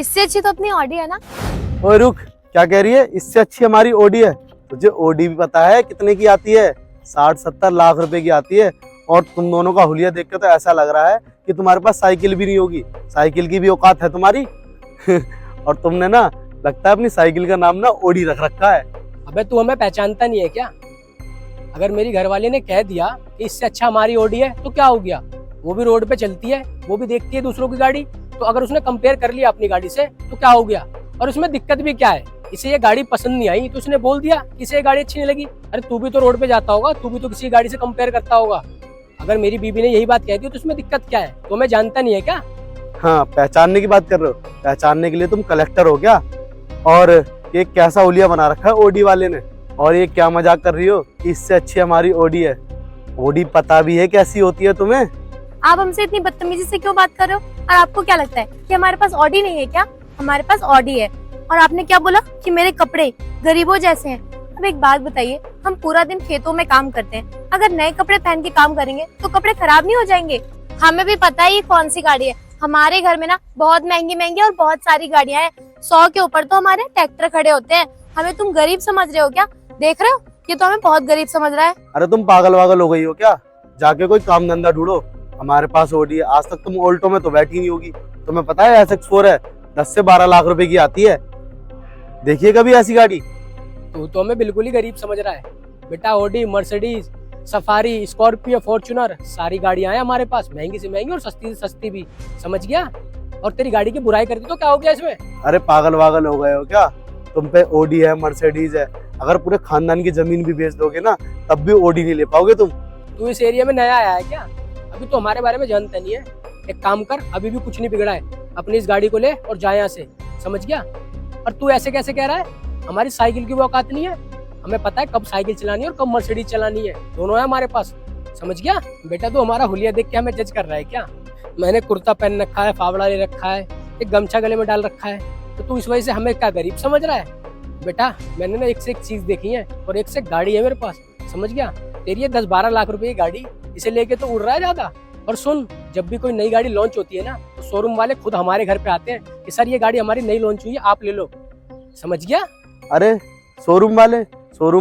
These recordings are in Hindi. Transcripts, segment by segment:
इससे अच्छी तो अपनी ऑडी है ना। ओए रुक, क्या कह रही है? इससे अच्छी हमारी ओडी है। तुझे ओडी भी पता है कितने की आती है? 60-70 लाख रुपए की आती है। और तुम दोनों का हुलिया देख के तो ऐसा लग रहा है कि तुम्हारे पास साइकिल भी नहीं होगी। साइकिल की भी औकात है तुम्हारी। और तुमने ना, लगता है अपनी साइकिल का नाम ना ओडी रख रखा है। अबे तू हमें पहचानता नहीं है क्या? अगर मेरी घरवाली ने कह दिया कि इससे अच्छा हमारी ओडी है तो क्या हो गया? वो भी रोड पे चलती है, वो भी देखती है दूसरों की गाड़ी। तो अगर उसने कंपेयर कर लिया अपनी गाड़ी से तो क्या हो गया? और उसमें दिक्कत भी क्या है? इसे ये गाड़ी पसंद नहीं आई तो उसने बोल दिया कि इसे ये गाड़ी अच्छी नहीं लगी। अरे तू भी तो रोड पे जाता होगा, तू भी तो किसी गाड़ी से कंपेयर करता होगा। अगर मेरी बीबी ने यही बात कह दी तो उसमें दिक्कत क्या है? तो मैं जानता नहीं है क्या? हाँ, पहचानने की बात कर रहे हो? पहचानने के लिए तुम कलेक्टर हो क्या? और ये कैसा हुलिया बना रखा है ओडी वाले ने? और ये क्या मजाक कर रही हो कि इससे अच्छी हमारी ओडी है? ओडी पता भी है कैसी होती है तुम्हें? आप हमसे इतनी बदतमीजी से क्यों बात कर रहे हो? और आपको क्या लगता है कि हमारे पास ऑडी नहीं है क्या? हमारे पास ऑडी है। और आपने क्या बोला कि मेरे कपड़े गरीबों जैसे हैं। अब एक बात बताइए, हम पूरा दिन खेतों में काम करते हैं, अगर नए कपड़े पहन के काम करेंगे तो कपड़े खराब नहीं हो जाएंगे? हमें भी पता है ये कौन सी गाड़ी है। हमारे घर में ना बहुत महंगी महंगी और बहुत सारी गाड़ियां हैं। 100 के ऊपर तो हमारे ट्रैक्टर खड़े होते हैं। हमें तुम गरीब समझ रहे हो क्या? देख रहे हो, ये तो हमें बहुत गरीब समझ रहा है। अरे तुम पागल वागल हो गई हो क्या? जाके कोई काम धंधा ढूंढो। हमारे पास ओडी है। आज तक तुम ऑल्टो में तो बैठी नहीं होगी। तुम्हें पता है SX4 है, 10 से 12 लाख रुपए की आती है। देखिए कभी ऐसी गाड़ी? तू तो हमें बिल्कुल ही गरीब समझ रहा है। बेटा Audi, Mercedes, Safari, Scorpio, Fortuner सारी गाड़ियां हैं हमारे पास, महंगी से महंगी और सस्ती से सस्ती भी। समझ गया? और तेरी गाड़ी की बुराई कर दी तो क्या हो गया इसमें? अरे पागल वागल हो गए हो क्या? तुम पे ओडी है, मर्सिडीज है। अगर पूरे खानदान की जमीन भी बेच दोगे ना, तब भी ओडी नहीं ले पाओगे तुम। तू इस एरिया में नया आया है क्या? अभी तो हमारे बारे में जानता नहीं है। एक काम कर, अभी भी कुछ नहीं बिगड़ा है, अपनी इस गाड़ी को ले और जा यहाँ से। समझ गया? और तू ऐसे कैसे कह रहा है? हमारी साइकिल की वो औकात नहीं है। हमें पता है कब साइकिल चलानी है और कब मर्सिडीज चलानी है, दोनों है हमारे पास। समझ गया? बेटा तू हमारा हुलिया देख के हमें जज कर रहा है क्या? मैंने कुर्ता पहन रखा है, फावड़ा ले रखा है, एक गमछा गले में डाल रखा है, तो तू इस वजह से हमें क्या गरीब समझ रहा है? बेटा मैंने ना एक से एक चीज देखी है और एक से एक गाड़ी है मेरे पास। समझ गया? तेरी ये 10-12 लाख रुपए की गाड़ी, इसे लेके तो उड़ रहा है ज्यादा। और सुन, जब भी कोई नई गाड़ी लॉन्च होती है ना, तो शोरूम वाले खुद हमारे घर पे आते हैं कि सर ये गाड़ी हमारी नई लॉन्च हुई है, आप ले लो। समझ गया? अरे शोरूम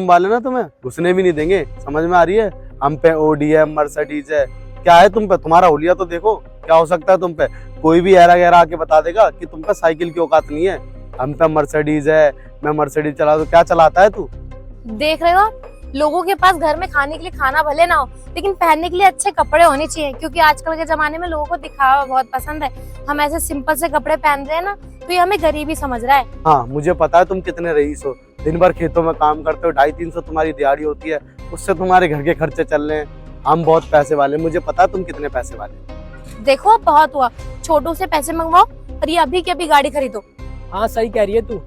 वाले ना तुम्हें घुसने भी नहीं देंगे। समझ में आ रही है? हम पे ओडी है, मर्सिडीज है, क्या है तुम पे? तुम्हारा हुलिया तो देखो क्या हो सकता है तुम पे। कोई भी ऐरा गैरा आके बता देगा कि तुम पे साइकिल की औकात नहीं है। हम पे मर्सिडीज है, मैं मर्सिडीज चला तो क्या चलाता है तू? देख रहे हो, लोगों के पास घर में खाने के लिए खाना भले ना हो, लेकिन पहनने के लिए अच्छे कपड़े होने चाहिए, क्योंकि आजकल के जमाने में लोगों को दिखावा बहुत पसंद है। हम ऐसे सिंपल से कपड़े पहन रहे हैं ना, तो ये हमें गरीबी समझ रहा है। हाँ, मुझे पता है तुम कितने रईस हो। दिन भर खेतों में काम करते हो, 250-300 तुम्हारी दिहाड़ी होती है, उससे तुम्हारे घर के खर्चे चल रहे हैं। हम बहुत पैसे वाले, मुझे पता है तुम कितने पैसे वाले। देखो बहुत हुआ, छोटू से पैसे मंगवाओ और ये अभी की अभी गाड़ी खरीदो। हाँ सही कह रही है तू।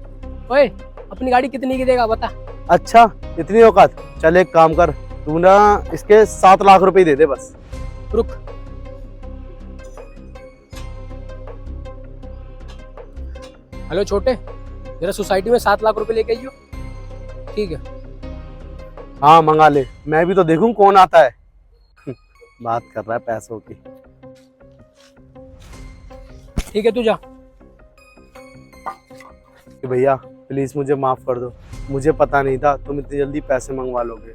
ओए अपनी गाड़ी कितनी की देगा बता? अच्छा, इतनी औकात? चल एक काम कर, तू ना इसके 7 लाख रुपए दे दे बस। रुक, हेलो छोटे, जरा सोसाइटी में 7 लाख रुपए लेके आइयो। ठीक है? हाँ मंगा ले, मैं भी तो देखूं कौन आता है। बात कर रहा है पैसों की। ठीक है तू जा। भैया प्लीज मुझे माफ कर दो, मुझे पता नहीं था तुम इतनी जल्दी पैसे मंगवा लोगे।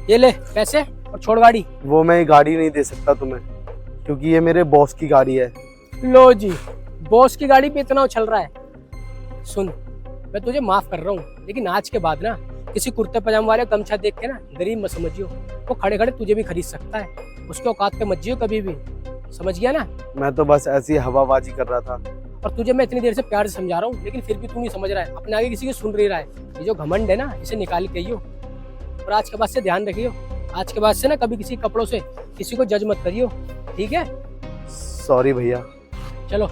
ये ले पैसे और छोड़ गाड़ी। वो मैं ये गाड़ी नहीं दे सकता तुम्हें, क्योंकि ये मेरे बॉस की गाड़ी है। लो जी, बॉस की गाड़ी पे इतना उछल रहा है। सुन, मैं तुझे माफ कर रहा हूँ, लेकिन आज के बाद ना किसी कुर्ते पजामा वाले गमछा देख के ना गरीब मत समझियो। वो खड़े खड़े तुझे भी खरीद सकता है, उसके औकात पे मत जियो कभी भी। समझ गया ना? मैं तो बस ऐसी हवाबाजी कर रहा था। और तुझे मैं इतनी देर से प्यार से समझा रहा हूँ, लेकिन फिर भी तू नहीं समझ रहा है, अपने आगे किसी की सुन नहीं रहा है। ये जो घमंड है ना, इसे निकाल के आइयो। और आज के बाद से ध्यान रखियो, आज के बाद से ना कभी किसी कपड़ों से किसी को जज मत करियो। ठीक है? सॉरी भैया। चलो।